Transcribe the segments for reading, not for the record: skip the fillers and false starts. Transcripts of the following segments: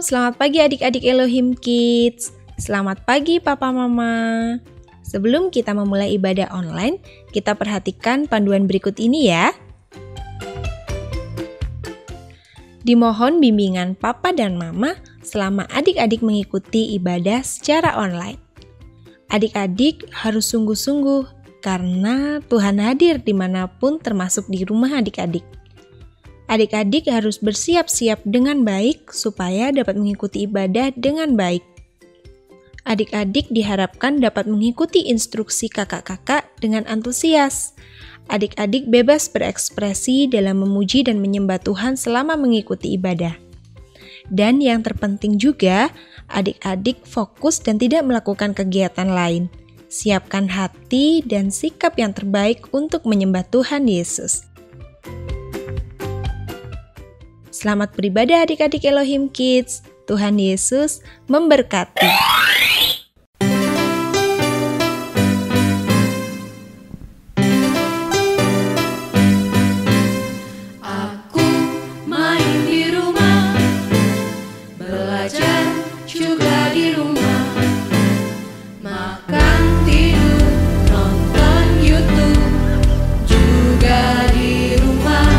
selamat pagi adik-adik Elohim Kids. Selamat pagi Papa Mama. Sebelum kita memulai ibadah online, kita perhatikan panduan berikut ini ya. Dimohon bimbingan Papa dan Mama selama adik-adik mengikuti ibadah secara online. Adik-adik harus sungguh-sungguh karena Tuhan hadir dimanapun termasuk di rumah adik-adik. Adik-adik harus bersiap-siap dengan baik supaya dapat mengikuti ibadah dengan baik. Adik-adik diharapkan dapat mengikuti instruksi kakak-kakak dengan antusias. Adik-adik bebas berekspresi dalam memuji dan menyembah Tuhan selama mengikuti ibadah. Dan yang terpenting juga, adik-adik fokus dan tidak melakukan kegiatan lain. Siapkan hati dan sikap yang terbaik untuk menyembah Tuhan Yesus. Selamat beribadah adik-adik Elohim Kids. Tuhan Yesus memberkati. Aku main di rumah, belajar juga di rumah, makan, tidur, nonton YouTube juga di rumah.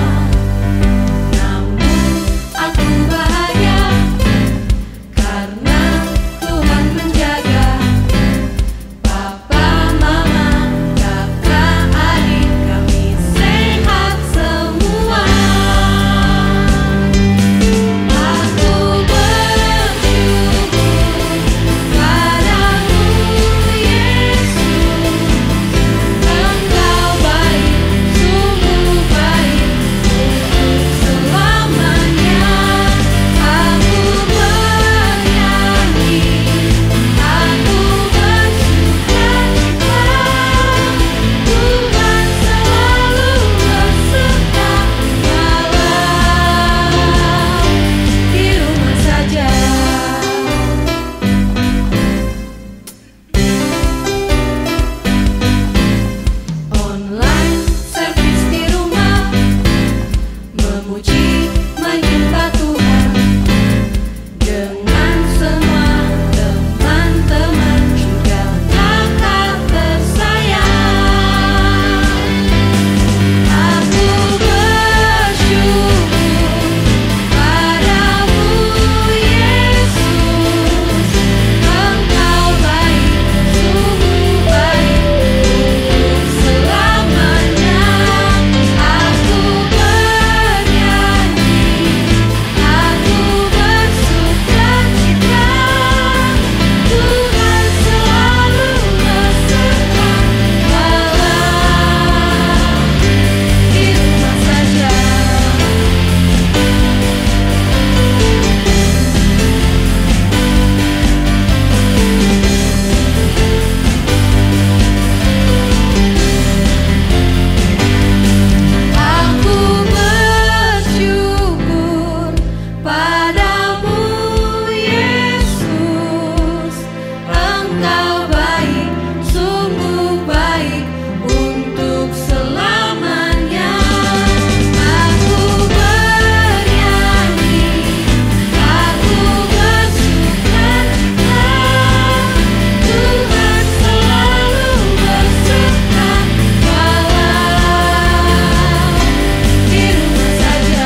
Aku bahagia karena Tuhan menjaga Papa, Mama, kakak, adik kami sehat semua. Aku bersyukur padamu Yesus, Engkau baik, sungguh baik untuk selamanya. Aku bernyanyi, aku bersukacita, Tuhan selalu beserta walau di rumah saja. Online service di rumah, memuji menyembah Tuhan dengan semua teman-teman juga kakak tersayang. Aku bersyukur padamu Yesus, Engkau baik, sungguh baik untuk selamanya. Aku bernyanyi, aku bersukacita, Tuhan selalu beserta walau di rumah saja. Aku bersyukur padamu Yesus, Engkau baik, sungguh baik untuk selamanya. Aku bernyanyi, aku bersukacita, Tuhan selalu beserta walau di rumah saja.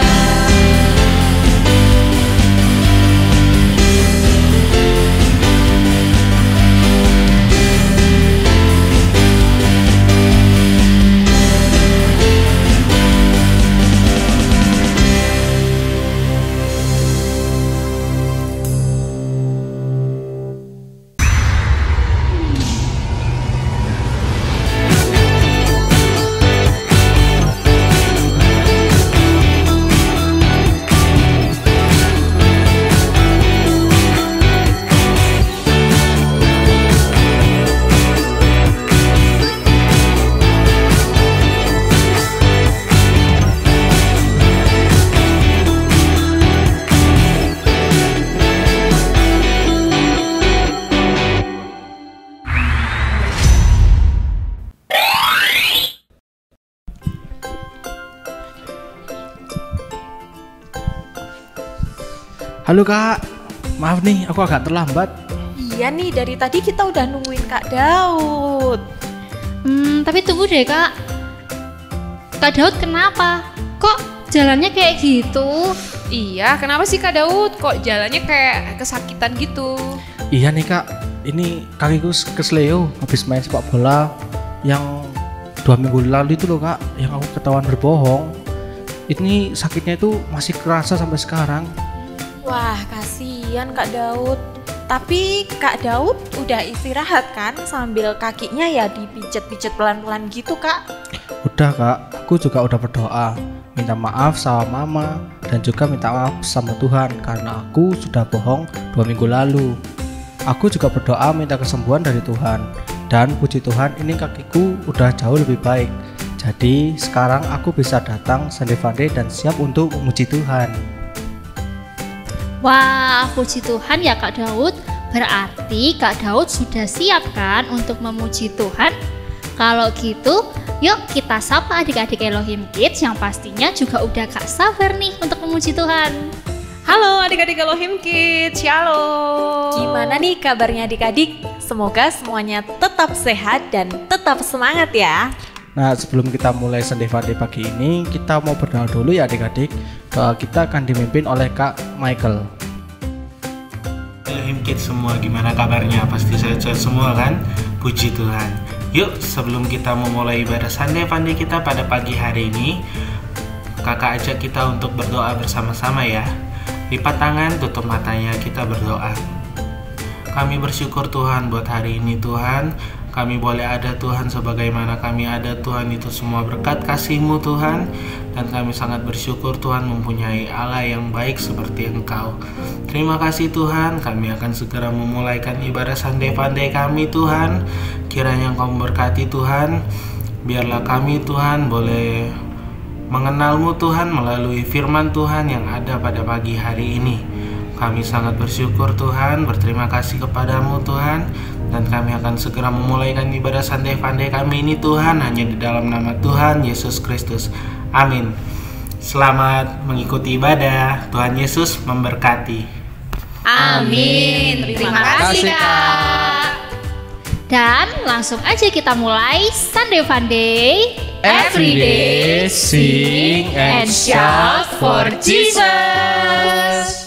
Halo kak, maaf nih, aku agak terlambat. Iya nih, dari tadi kita udah nungguin Kak Daud. Tapi tunggu deh Kak. Kak Daud kenapa? Kok jalannya kayak gitu? Iya, kenapa sih Kak Daud? Kok jalannya kayak kesakitan gitu? Iya nih Kak, ini kakiku kesleo habis main sepak bola yang 2 minggu lalu itu loh Kak, yang aku ketahuan berbohong. Ini sakitnya itu masih kerasa sampai sekarang. Wah, kasihan Kak Daud. Tapi Kak Daud udah istirahat kan sambil kakinya ya dipijet-pijet pelan-pelan gitu Kak? Udah Kak, aku juga udah berdoa, minta maaf sama Mama dan juga minta maaf sama Tuhan karena aku sudah bohong 2 minggu lalu. Aku juga berdoa minta kesembuhan dari Tuhan. Dan puji Tuhan ini kakiku udah jauh lebih baik. Jadi sekarang aku bisa datang Sunday dan siap untuk memuji Tuhan. Wah, puji Tuhan ya Kak Daud. Berarti Kak Daud sudah siap kan untuk memuji Tuhan? Kalau gitu, yuk kita sapa adik-adik Elohim Kids yang pastinya juga udah gak sabar nih untuk memuji Tuhan. Halo adik-adik Elohim Kids, shalom. Gimana nih kabarnya adik-adik? Semoga semuanya tetap sehat dan tetap semangat ya. Nah, sebelum kita mulai Sunday pagi ini, kita mau berdoa dulu ya adik-adik. Doa kita akan dipimpin oleh Kak Michael. Elohim Kids semua, gimana kabarnya? Pasti sehat-sehat semua kan? Puji Tuhan. Yuk, sebelum kita memulai ibadah Sunday kita pada pagi hari ini, kakak ajak kita untuk berdoa bersama-sama ya. Lipat tangan, tutup matanya, kita berdoa. Kami bersyukur Tuhan buat hari ini Tuhan. Kami boleh ada Tuhan sebagaimana kami ada Tuhan, itu semua berkat kasih-Mu Tuhan. Dan kami sangat bersyukur Tuhan mempunyai Allah yang baik seperti Engkau. Terima kasih Tuhan, kami akan segera memulaikan ibadah Sunday kami Tuhan. Kiranya Engkau memberkati Tuhan. Biarlah kami Tuhan boleh mengenal-Mu Tuhan melalui firman Tuhan yang ada pada pagi hari ini. Kami sangat bersyukur Tuhan, berterima kasih kepadamu Tuhan. Dan kami akan segera memulaikan ibadah Sunday kami ini Tuhan, hanya di dalam nama Tuhan Yesus Kristus. Amin. Selamat mengikuti ibadah. Tuhan Yesus memberkati. Amin. Terima kasih Kak. Dan langsung aja kita mulai Sunday Funday. Everyday sing and shout for Jesus.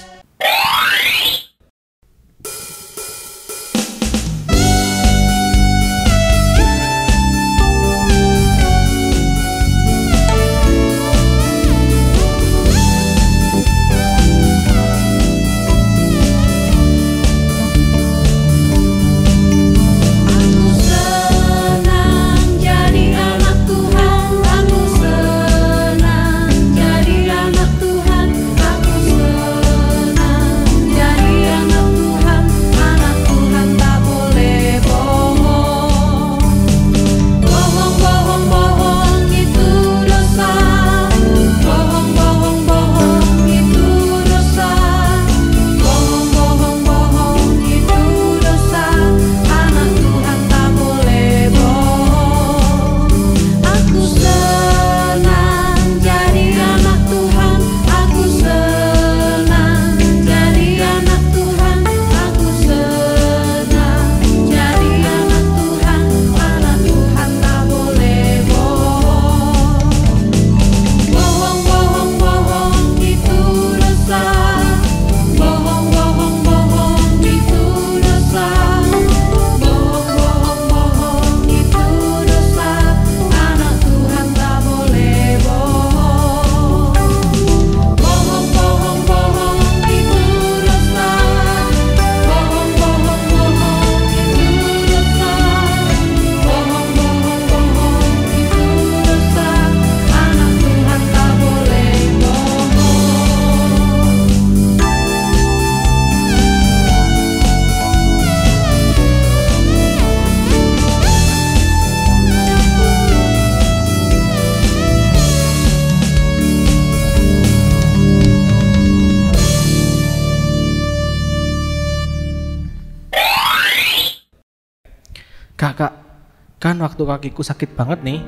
Kak, kan waktu kakiku sakit banget nih,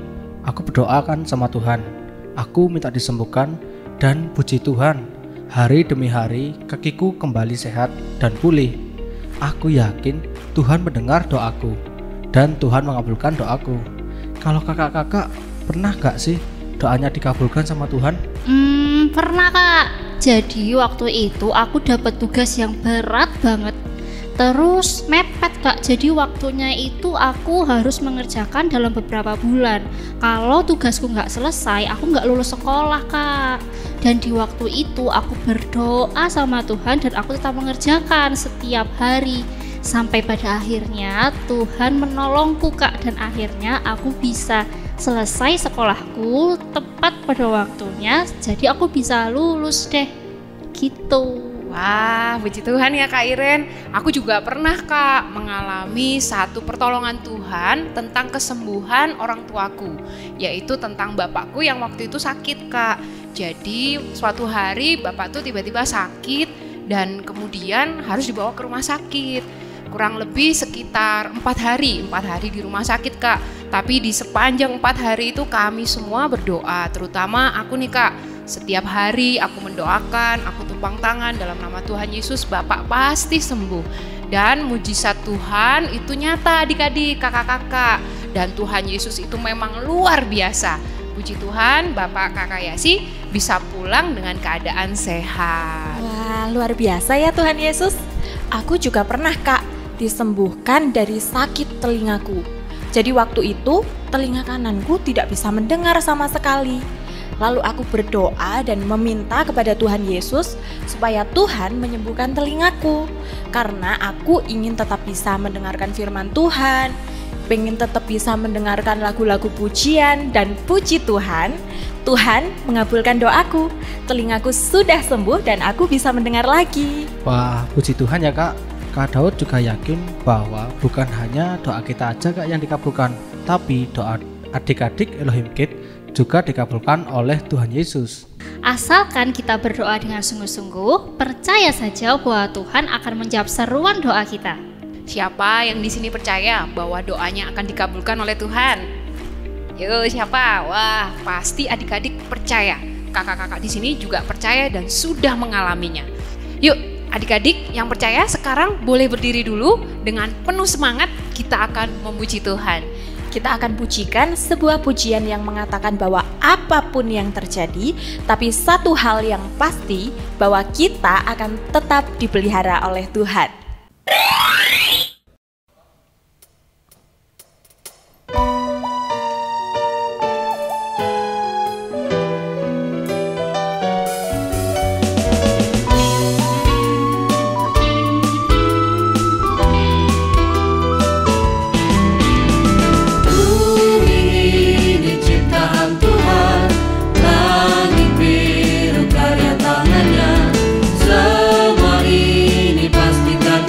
aku berdoa kan sama Tuhan. Aku minta disembuhkan dan puji Tuhan, Hari demi hari, kakiku kembali sehat dan pulih. Aku yakin Tuhan mendengar doaku dan Tuhan mengabulkan doaku. Kalau kakak-kakak pernah gak sih doanya dikabulkan sama Tuhan? Pernah kak. Jadi waktu itu aku dapat tugas yang berat banget. Terus mepet kak, jadi waktunya itu aku harus mengerjakan dalam beberapa bulan. Kalau tugasku nggak selesai, aku nggak lulus sekolah kak. Dan di waktu itu aku berdoa sama Tuhan dan aku tetap mengerjakan setiap hari. Sampai pada akhirnya Tuhan menolongku kak, dan akhirnya aku bisa selesai sekolahku tepat pada waktunya. Jadi aku bisa lulus deh, gitu. Wah, puji Tuhan ya Kak Iren. Aku juga pernah Kak mengalami satu pertolongan Tuhan tentang kesembuhan orang tuaku, yaitu tentang bapakku yang waktu itu sakit Kak. Jadi suatu hari bapak tuh tiba-tiba sakit dan kemudian harus dibawa ke rumah sakit. Kurang lebih sekitar 4 hari di rumah sakit Kak. Tapi di sepanjang 4 hari itu kami semua berdoa, terutama aku nih Kak. Setiap hari aku mendoakan, aku tumpang tangan dalam nama Tuhan Yesus, Bapak pasti sembuh. Dan mujizat Tuhan itu nyata adik-adik, kakak-kakak. Dan Tuhan Yesus itu memang luar biasa. Puji Tuhan, Bapak Kakak Yasi bisa pulang dengan keadaan sehat. Wah, luar biasa ya Tuhan Yesus. Aku juga pernah Kak disembuhkan dari sakit telingaku. Jadi waktu itu telinga kananku tidak bisa mendengar sama sekali. Lalu aku berdoa dan meminta kepada Tuhan Yesus supaya Tuhan menyembuhkan telingaku. Karena aku ingin tetap bisa mendengarkan firman Tuhan, pengen tetap bisa mendengarkan lagu-lagu pujian, dan puji Tuhan, Tuhan mengabulkan doaku. Telingaku sudah sembuh dan aku bisa mendengar lagi. Wah, puji Tuhan ya kak. Kak Daud juga yakin bahwa bukan hanya doa kita aja kak yang dikabulkan, tapi doa adik-adik Elohim Kids juga dikabulkan oleh Tuhan Yesus. Asalkan kita berdoa dengan sungguh-sungguh, percaya saja bahwa Tuhan akan menjawab seruan doa kita. Siapa yang di sini percaya bahwa doanya akan dikabulkan oleh Tuhan? Yuk, siapa? Wah, pasti adik-adik percaya. Kakak-kakak di sini juga percaya dan sudah mengalaminya. Yuk, adik-adik yang percaya sekarang boleh berdiri dulu. Dengan penuh semangat kita akan memuji Tuhan. Kita akan pujikan sebuah pujian yang mengatakan bahwa apapun yang terjadi, tapi satu hal yang pasti, bahwa kita akan tetap dipelihara oleh Tuhan. Semua ini pasti tak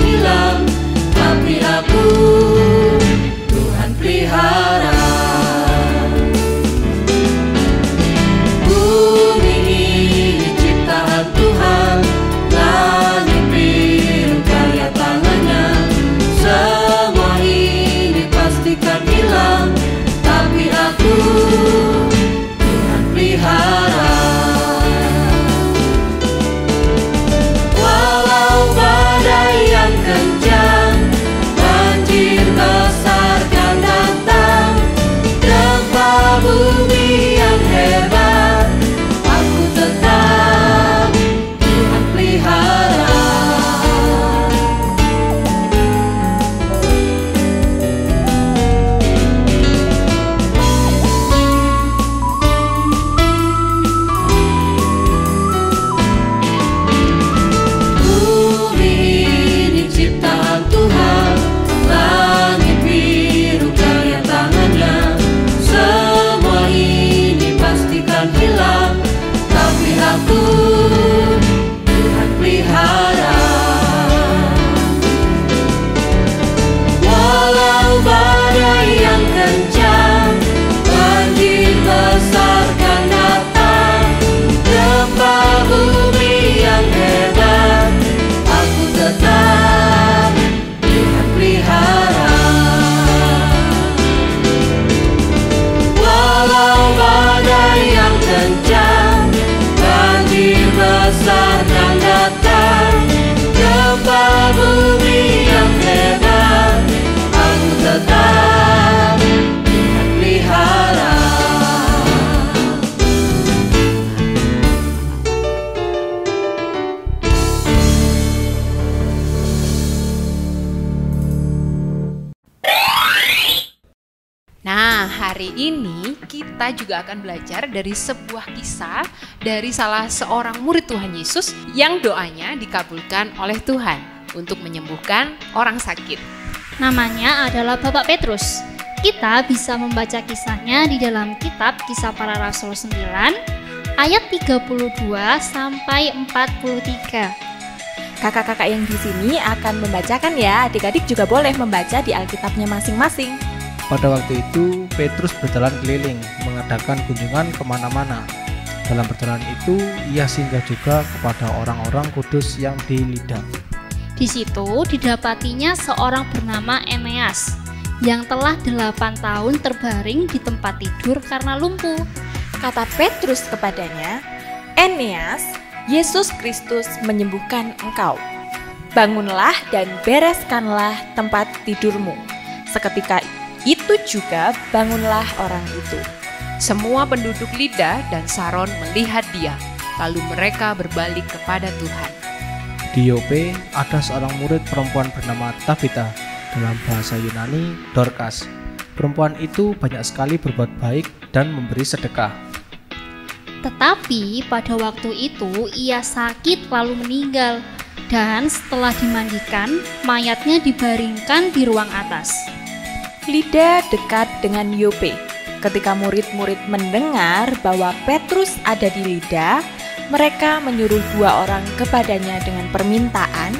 Nah, hari ini kita juga akan belajar dari sebuah kisah dari salah seorang murid Tuhan Yesus yang doanya dikabulkan oleh Tuhan untuk menyembuhkan orang sakit. Namanya adalah Bapak Petrus. Kita bisa membaca kisahnya di dalam kitab Kisah Para Rasul 9 ayat 32 sampai 43. Kakak-kakak yang di sini akan membacakan ya. Adik-adik juga boleh membaca di Alkitabnya masing-masing. Pada waktu itu, Petrus berjalan keliling, mengadakan kunjungan kemana-mana. Dalam perjalanan itu, ia singgah juga kepada orang-orang kudus yang di Lida. Di situ didapatinya seorang bernama Eneas yang telah 8 tahun terbaring di tempat tidur karena lumpuh. Kata Petrus kepadanya, "Eneas, Yesus Kristus menyembuhkan engkau. Bangunlah dan bereskanlah tempat tidurmu." Seketika itu juga bangunlah orang itu. Semua penduduk Lida dan Saron melihat dia, lalu mereka berbalik kepada Tuhan. Di Yope ada seorang murid perempuan bernama Tabita, dalam bahasa Yunani Dorcas. Perempuan itu banyak sekali berbuat baik dan memberi sedekah. Tetapi pada waktu itu ia sakit lalu meninggal, dan setelah dimandikan, mayatnya dibaringkan di ruang atas. Lida dekat dengan Yope. Ketika murid-murid mendengar bahwa Petrus ada di Lida, mereka menyuruh 2 orang kepadanya dengan permintaan,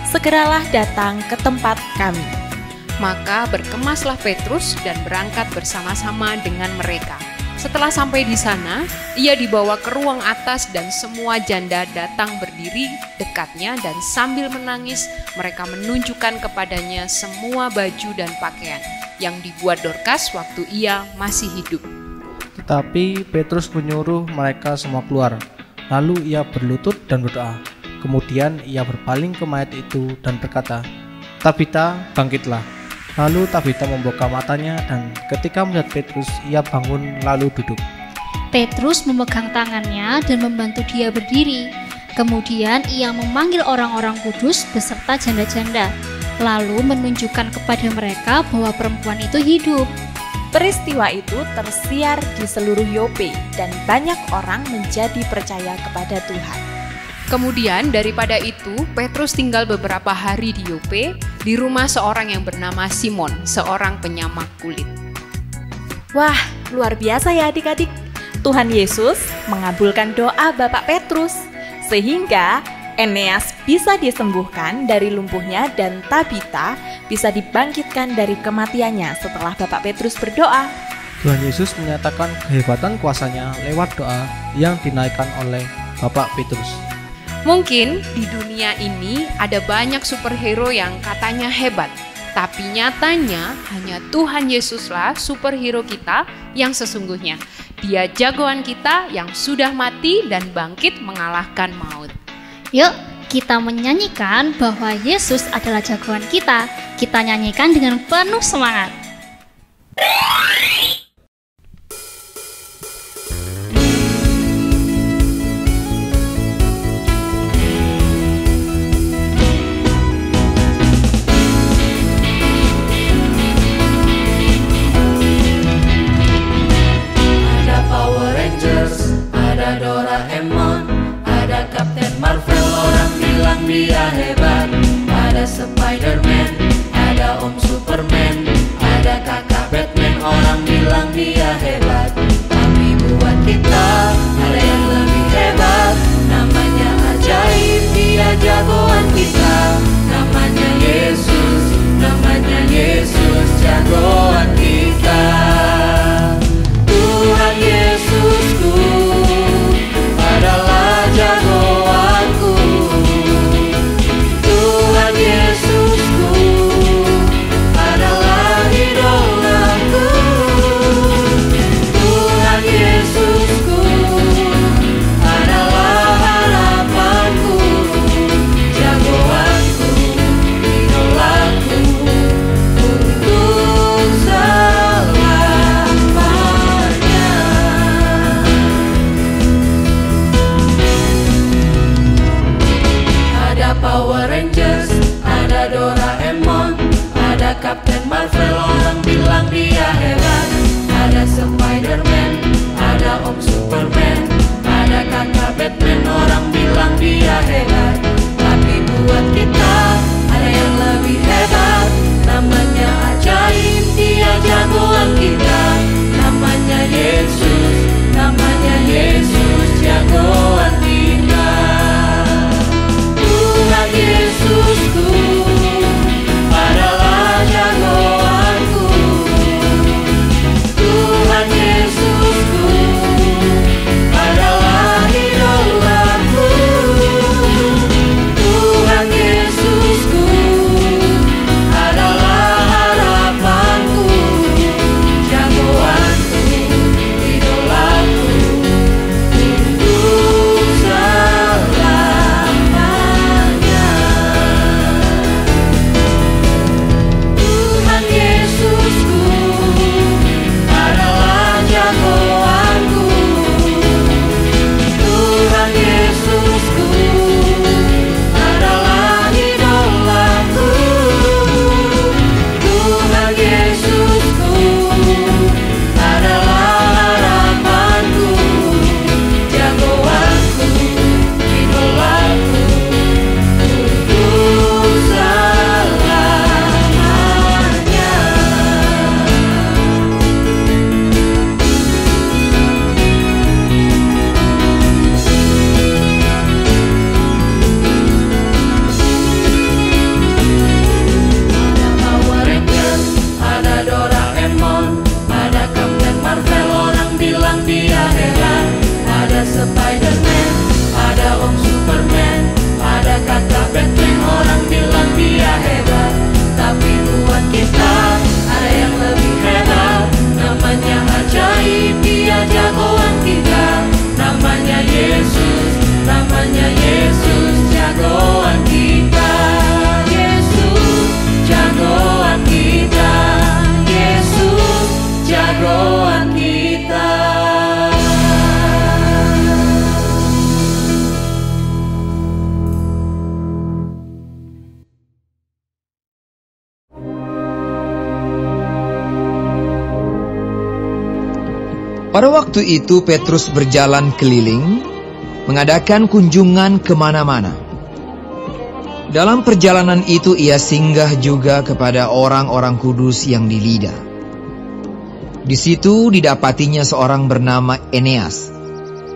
"Segeralah datang ke tempat kami." Maka berkemaslah Petrus dan berangkat bersama-sama dengan mereka. Setelah sampai di sana, ia dibawa ke ruang atas dan semua janda datang berdiri dekatnya dan sambil menangis mereka menunjukkan kepadanya semua baju dan pakaian yang dibuat Dorcas waktu ia masih hidup. Tetapi Petrus menyuruh mereka semua keluar. Lalu ia berlutut dan berdoa. Kemudian ia berpaling ke mayat itu dan berkata, "Tabita, bangkitlah." Lalu Tabita membuka matanya dan ketika melihat Petrus, ia bangun lalu duduk. Petrus memegang tangannya dan membantu dia berdiri. Kemudian ia memanggil orang-orang kudus beserta janda-janda, lalu menunjukkan kepada mereka bahwa perempuan itu hidup. Peristiwa itu tersiar di seluruh Yope dan banyak orang menjadi percaya kepada Tuhan. Kemudian daripada itu, Petrus tinggal beberapa hari di Yope, di rumah seorang yang bernama Simon, seorang penyamak kulit. Wah, luar biasa ya adik-adik. Tuhan Yesus mengabulkan doa Bapak Petrus, sehingga Eneas bisa disembuhkan dari lumpuhnya dan Tabita bisa dibangkitkan dari kematiannya setelah Bapak Petrus berdoa. Tuhan Yesus menyatakan kehebatan kuasanya lewat doa yang dinaikkan oleh Bapak Petrus. Mungkin di dunia ini ada banyak superhero yang katanya hebat, tapi nyatanya hanya Tuhan Yesuslah superhero kita yang sesungguhnya. Dia jagoan kita yang sudah mati dan bangkit mengalahkan maut. Yuk, kita menyanyikan bahwa Yesus adalah jagoan kita. Kita nyanyikan dengan penuh semangat. Dia hebat, ada Spider-Man, ada Om Superman, ada kakak Batman, orang bilang dia hebat. Tapi buat kita ada yang lebih hebat, namanya ajaib, dia jagoan kita. Namanya Yesus, jagoan kita. Tuhan Yesusku adalah jagoanku. Yesusku adalah idolaku. Pada waktu itu Petrus berjalan keliling, mengadakan kunjungan kemana-mana. Dalam perjalanan itu ia singgah juga kepada orang-orang kudus yang di Lida. Di situ didapatinya seorang bernama Eneas,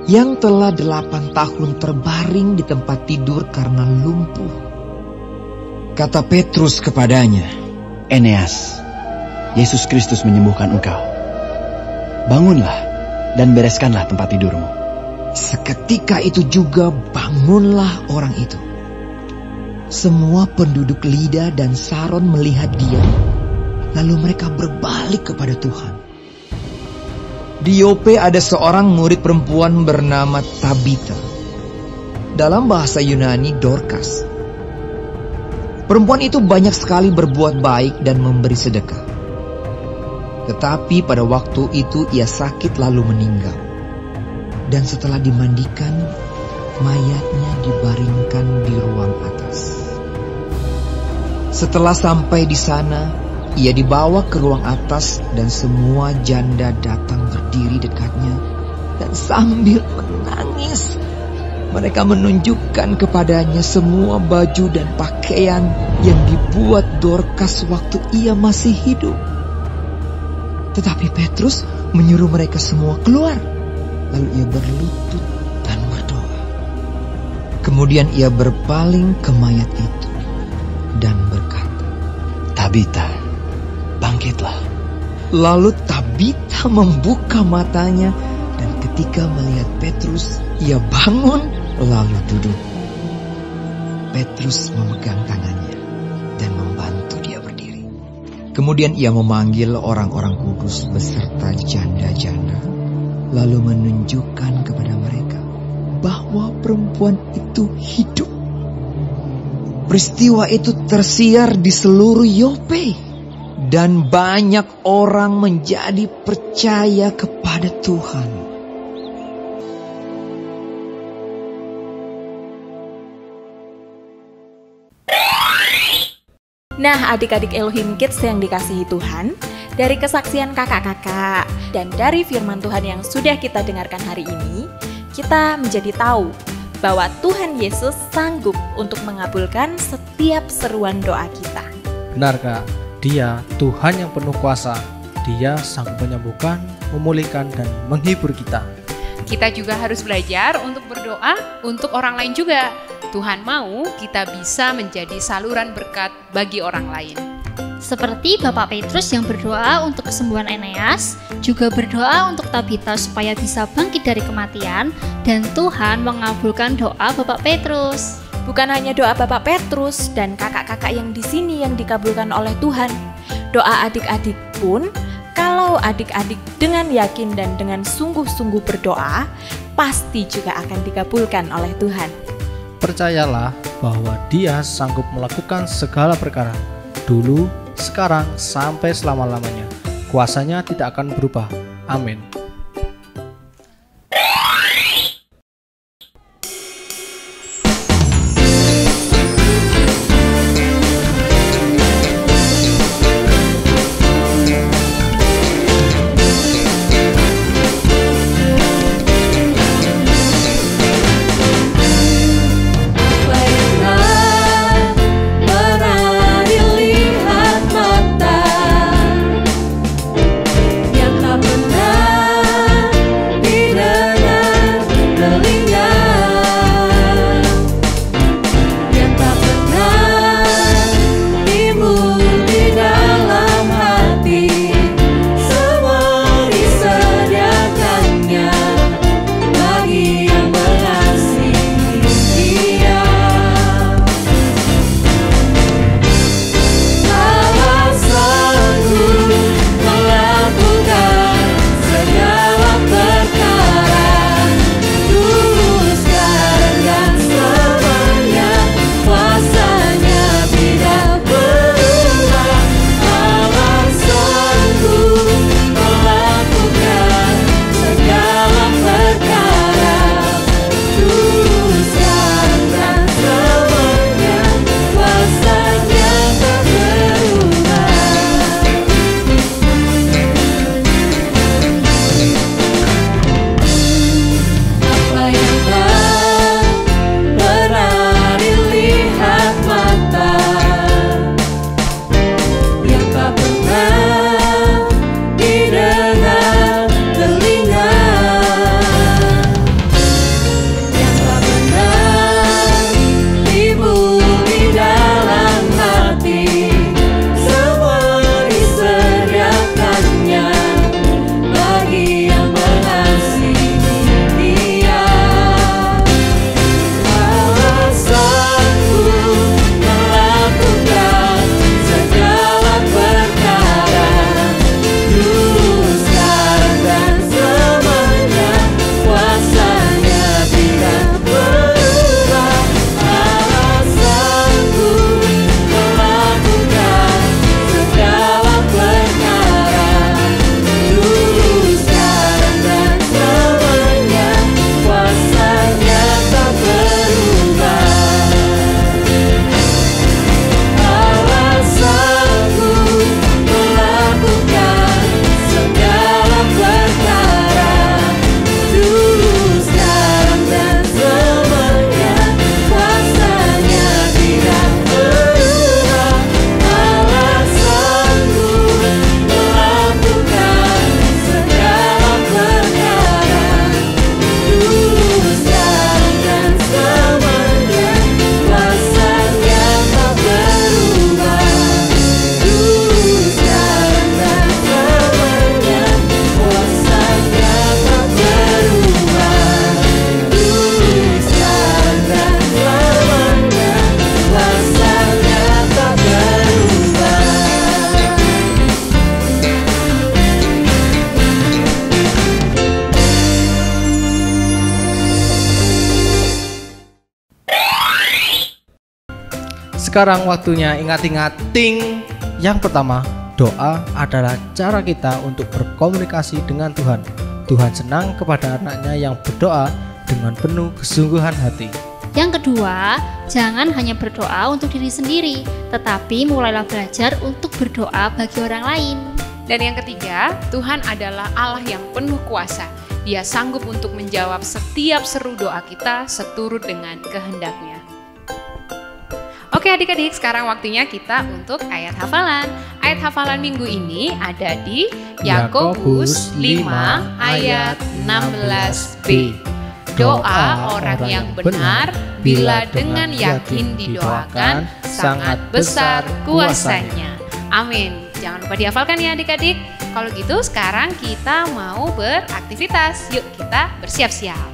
yang telah 8 tahun terbaring di tempat tidur karena lumpuh. Kata Petrus kepadanya, Eneas, Yesus Kristus menyembuhkan engkau. Bangunlah dan bereskanlah tempat tidurmu. Seketika itu juga bangunlah orang itu. Semua penduduk Lida dan Saron melihat dia, lalu mereka berbalik kepada Tuhan. Di Yope ada seorang murid perempuan bernama Tabita. Dalam bahasa Yunani, Dorcas. Perempuan itu banyak sekali berbuat baik dan memberi sedekah. Tetapi pada waktu itu ia sakit lalu meninggal. Dan setelah dimandikan, mayatnya dibaringkan di ruang atas. Setelah sampai di sana, ia dibawa ke ruang atas dan semua janda datang berdiri dekatnya dan sambil menangis. Mereka menunjukkan kepadanya semua baju dan pakaian yang dibuat Dorcas waktu ia masih hidup. Tetapi Petrus menyuruh mereka semua keluar. Lalu ia berlutut dan berdoa. Kemudian ia berpaling ke mayat itu dan berkata, Tabita, bangkitlah. Lalu Tabita membuka matanya dan ketika melihat Petrus, ia bangun lalu duduk. Petrus memegang tangannya dan membantu dia berdiri. Kemudian ia memanggil orang-orang kudus beserta janda-janda, lalu menunjukkan kepada mereka bahwa perempuan itu hidup. Peristiwa itu tersiar di seluruh Yope, dan banyak orang menjadi percaya kepada Tuhan. Nah, adik-adik Elohim Kids yang dikasihi Tuhan, dari kesaksian kakak-kakak dan dari firman Tuhan yang sudah kita dengarkan hari ini, kita menjadi tahu bahwa Tuhan Yesus sanggup untuk mengabulkan setiap seruan doa kita. Benar Kak, Dia Tuhan yang penuh kuasa. Dia sanggup menyembuhkan, memulihkan, dan menghibur kita. Kita juga harus belajar untuk berdoa untuk orang lain juga. Tuhan mau kita bisa menjadi saluran berkat bagi orang lain. Seperti Bapak Petrus yang berdoa untuk kesembuhan Eneas, juga berdoa untuk Tabita supaya bisa bangkit dari kematian, dan Tuhan mengabulkan doa Bapak Petrus. Bukan hanya doa Bapak Petrus dan kakak-kakak yang di sini yang dikabulkan oleh Tuhan. Doa adik-adik pun, kalau adik-adik dengan yakin dan dengan sungguh-sungguh berdoa, pasti juga akan dikabulkan oleh Tuhan. Percayalah bahwa Dia sanggup melakukan segala perkara, dulu, sekarang, sampai selama-lamanya. Kuasanya tidak akan berubah. Amin. Yang tak pernah sekarang waktunya ingat-ingat ting. Yang pertama, doa adalah cara kita untuk berkomunikasi dengan Tuhan. Tuhan senang kepada anaknya yang berdoa dengan penuh kesungguhan hati. Yang kedua, jangan hanya berdoa untuk diri sendiri, tetapi mulailah belajar untuk berdoa bagi orang lain. Dan yang ketiga, Tuhan adalah Allah yang penuh kuasa. Dia sanggup untuk menjawab setiap seru doa kita seturut dengan kehendaknya. Oke adik-adik, sekarang waktunya kita untuk ayat hafalan. Ayat hafalan minggu ini ada di Yakobus 5 ayat 16b. Doa orang yang benar bila dengan yakin didoakan sangat besar kuasanya. Amin. Jangan lupa dihafalkan ya adik-adik. Kalau gitu sekarang kita mau beraktivitas. Yuk kita bersiap-siap.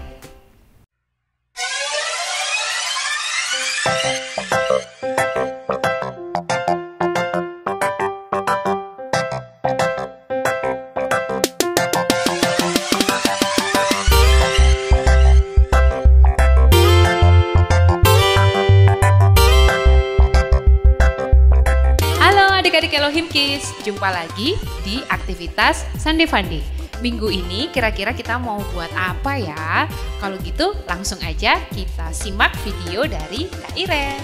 Adik-adik Elohim Kids, jumpa lagi di aktivitas Sunday Funday. Minggu ini kira-kira kita mau buat apa ya? Kalau gitu langsung aja kita simak video dari Kak Iren.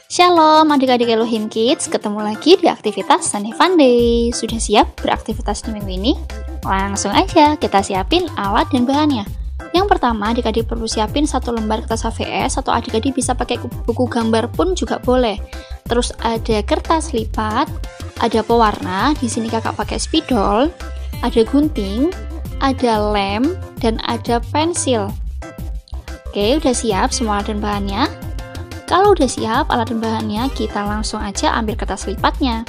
Shalom adik-adik Elohim Kids, ketemu lagi di aktivitas Sunday Funday. Sudah siap beraktivitas di minggu ini? Langsung aja kita siapin alat dan bahannya. Yang pertama, adik-adik perlu siapin 1 lembar kertas HVS atau adik-adik bisa pakai buku gambar pun juga boleh. Terus ada kertas lipat, ada pewarna, di sini kakak pakai spidol, ada gunting, ada lem, dan ada pensil. Oke, udah siap semua alat dan bahannya? Kalau udah siap alat dan bahannya, kita langsung aja ambil kertas lipatnya.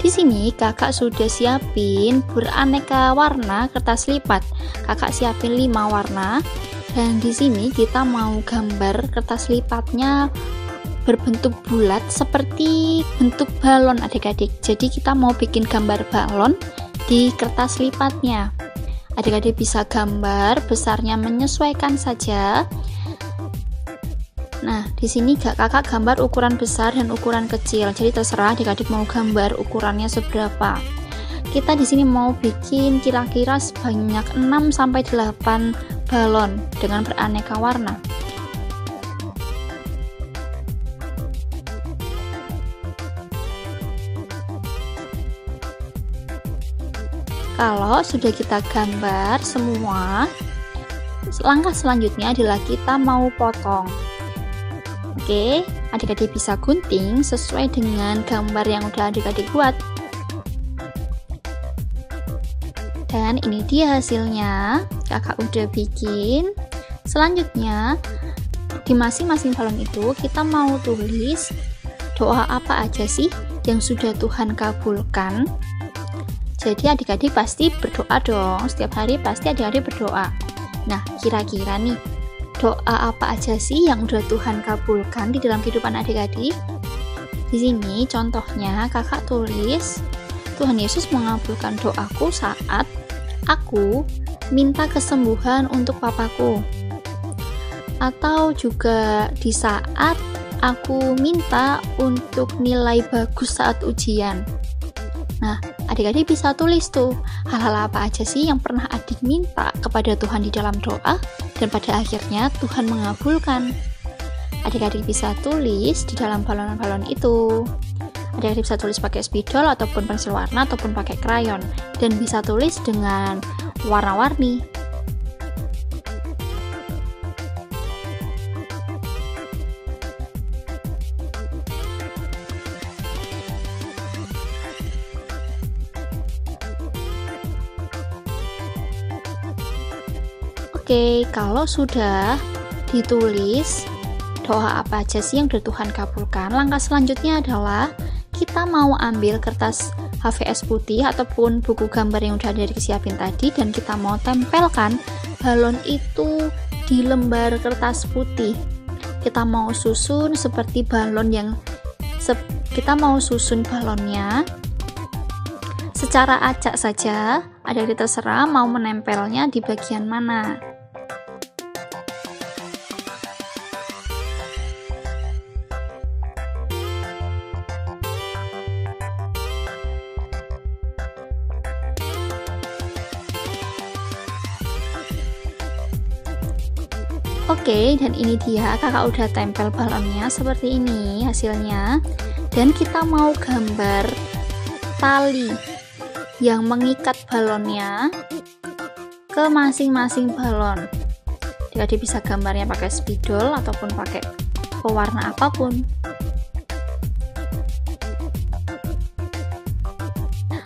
Di sini kakak sudah siapin beraneka warna kertas lipat. Kakak siapin 5 warna. Dan di sini kita mau gambar kertas lipatnya berbentuk bulat seperti bentuk balon adik-adik. Jadi kita mau bikin gambar balon di kertas lipatnya. Adik-adik bisa gambar besarnya menyesuaikan saja. Nah, di sini kakak gambar ukuran besar dan ukuran kecil. Jadi terserah adik-adik mau gambar ukurannya seberapa. Kita di sini mau bikin kira-kira sebanyak 6 sampai 8 balon dengan beraneka warna. Kalau sudah kita gambar semua, langkah selanjutnya adalah kita mau potong. Oke, adik-adik bisa gunting sesuai dengan gambar yang udah adik-adik buat. Dan ini dia hasilnya, kakak udah bikin. Selanjutnya, di masing-masing balon itu kita mau tulis doa apa aja sih yang sudah Tuhan kabulkan. Jadi adik-adik pasti berdoa dong, setiap hari pasti adik-adik berdoa. Nah, kira-kira nih, doa apa aja sih yang udah Tuhan kabulkan di dalam kehidupan adik-adik? Di sini contohnya kakak tulis, Tuhan Yesus mengabulkan doaku saat aku minta kesembuhan untuk papaku. Atau juga di saat aku minta untuk nilai bagus saat ujian. Nah, adik-adik bisa tulis tuh hal-hal apa aja sih yang pernah adik minta kepada Tuhan di dalam doa dan pada akhirnya Tuhan mengabulkan. Adik-adik bisa tulis di dalam balon-balon itu. Adik-adik bisa tulis pakai spidol ataupun pensil warna ataupun pakai krayon dan bisa tulis dengan warna-warni. Oke, kalau sudah ditulis doa apa aja sih yang udah Tuhan kabulkan, langkah selanjutnya adalah kita mau ambil kertas HVS putih ataupun buku gambar yang udah ada disiapin tadi dan kita mau tempelkan balon itu di lembar kertas putih. Kita mau susun seperti balon yang kita mau susun balonnya secara acak saja. Adik-adik terserah mau menempelnya di bagian mana. Oke, dan ini dia kakak udah tempel balonnya seperti ini hasilnya. Dan kita mau gambar tali yang mengikat balonnya ke masing-masing balon. Jadi bisa gambarnya pakai spidol ataupun pakai pewarna apapun.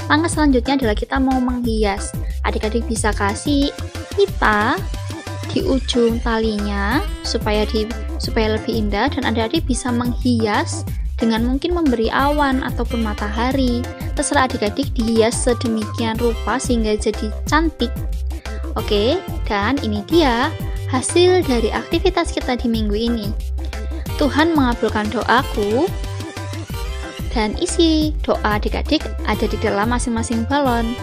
Langkah selanjutnya adalah kita mau menghias. Adik-adik bisa kasih pita di ujung talinya supaya lebih indah, dan adik-adik bisa menghias dengan mungkin memberi awan ataupun matahari. Terserah adik-adik dihias sedemikian rupa sehingga jadi cantik. Oke, dan ini dia hasil dari aktivitas kita di minggu ini. Tuhan mengabulkan doaku, dan isi doa adik-adik ada di dalam masing-masing balon.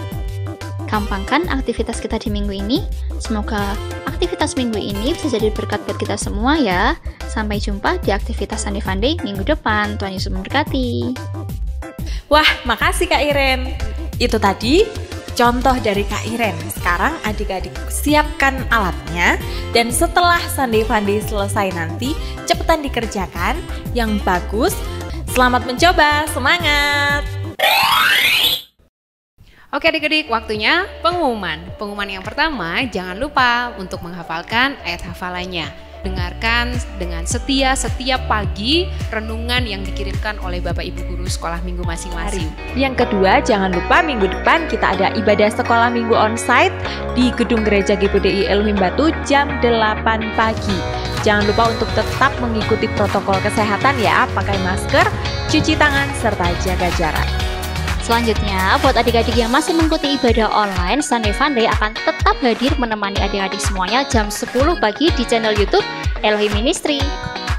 Gampang kan aktivitas kita di minggu ini? Semoga aktivitas minggu ini bisa jadi berkat buat kita semua ya. Sampai jumpa di aktivitas Sunday Fun Day minggu depan. Tuhan Yesus memberkati. Wah, makasih Kak Iren. Itu tadi contoh dari Kak Iren. Sekarang adik-adik siapkan alatnya, dan setelah Sunday Fun Day selesai nanti, cepetan dikerjakan yang bagus. Selamat mencoba, semangat! Oke adik-adik, waktunya pengumuman. Pengumuman yang pertama, jangan lupa untuk menghafalkan ayat hafalannya. Dengarkan dengan setia setiap pagi renungan yang dikirimkan oleh Bapak Ibu Guru sekolah minggu masing-masing. Yang kedua, jangan lupa minggu depan kita ada ibadah sekolah minggu onsite di Gedung Gereja GPDI Elohim Batu jam 8 pagi. Jangan lupa untuk tetap mengikuti protokol kesehatan ya, pakai masker, cuci tangan, serta jaga jarak. Selanjutnya, buat adik-adik yang masih mengikuti ibadah online, Sunday Fun Day akan tetap hadir menemani adik-adik semuanya jam 10 pagi di channel YouTube Elohim Ministry.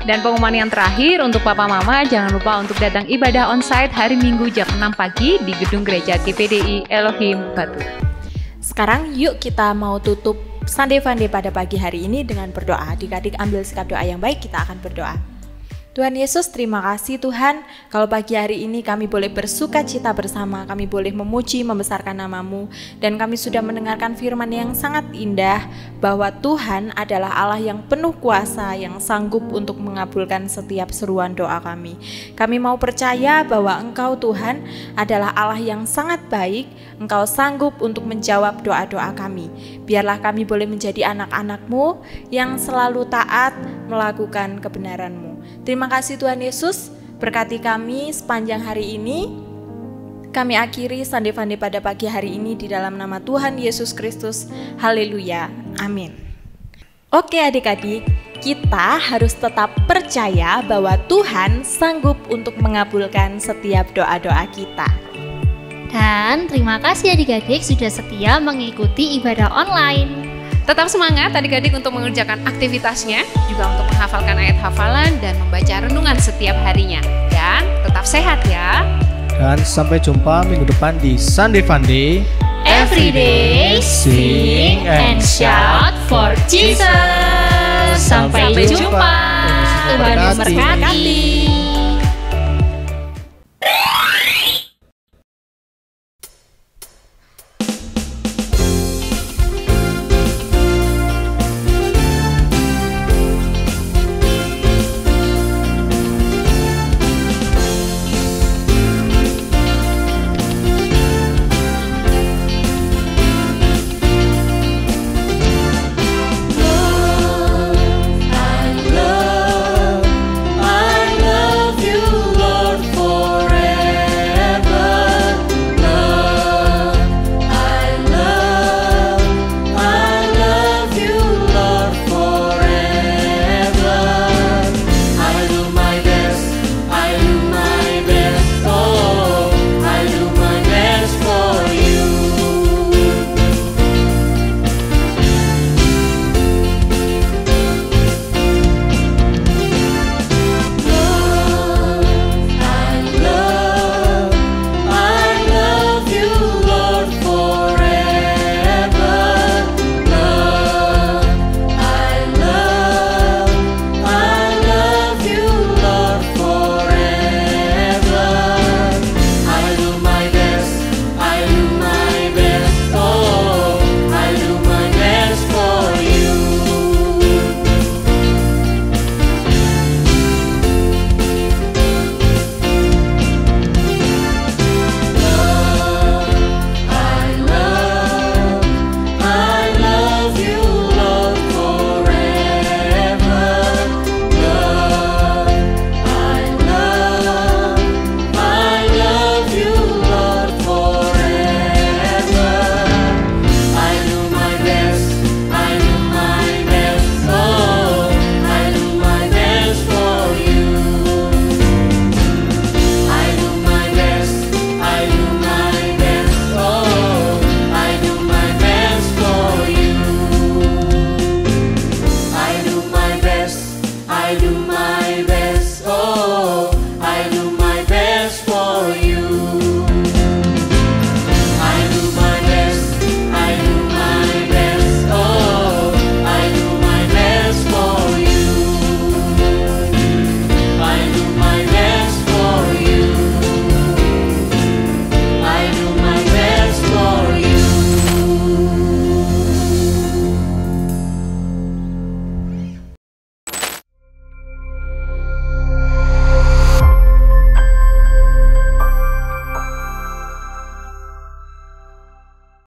Dan pengumuman yang terakhir untuk Papa Mama, jangan lupa untuk datang ibadah onsite hari Minggu jam 6 pagi di Gedung Gereja GPDI Elohim Batu. Sekarang yuk kita mau tutup Sunday Fun Day pada pagi hari ini dengan berdoa. Adik-adik ambil sikap doa yang baik, kita akan berdoa. Tuhan Yesus, terima kasih Tuhan, kalau pagi hari ini kami boleh bersuka cita bersama, kami boleh memuji, membesarkan nama-Mu, dan kami sudah mendengarkan firman yang sangat indah, bahwa Tuhan adalah Allah yang penuh kuasa, yang sanggup untuk mengabulkan setiap seruan doa kami. Kami mau percaya bahwa Engkau Tuhan adalah Allah yang sangat baik, Engkau sanggup untuk menjawab doa-doa kami. Biarlah kami boleh menjadi anak-anak-Mu yang selalu taat melakukan kebenaran-Mu. Terima kasih Tuhan Yesus, berkati kami sepanjang hari ini. Kami akhiri Sunday Fun Day pada pagi hari ini di dalam nama Tuhan Yesus Kristus. Haleluya, amin. Oke adik-adik, kita harus tetap percaya bahwa Tuhan sanggup untuk mengabulkan setiap doa-doa kita. Dan terima kasih adik-adik sudah setia mengikuti ibadah online. Tetap semangat adik-adik untuk mengerjakan aktivitasnya, juga untuk menghafalkan ayat hafalan dan membaca renungan setiap harinya. Dan tetap sehat ya. Dan sampai jumpa minggu depan di Sunday Fun Day. Every day, sing and shout for Jesus. Sampai jumpa. Tuhan memberkati.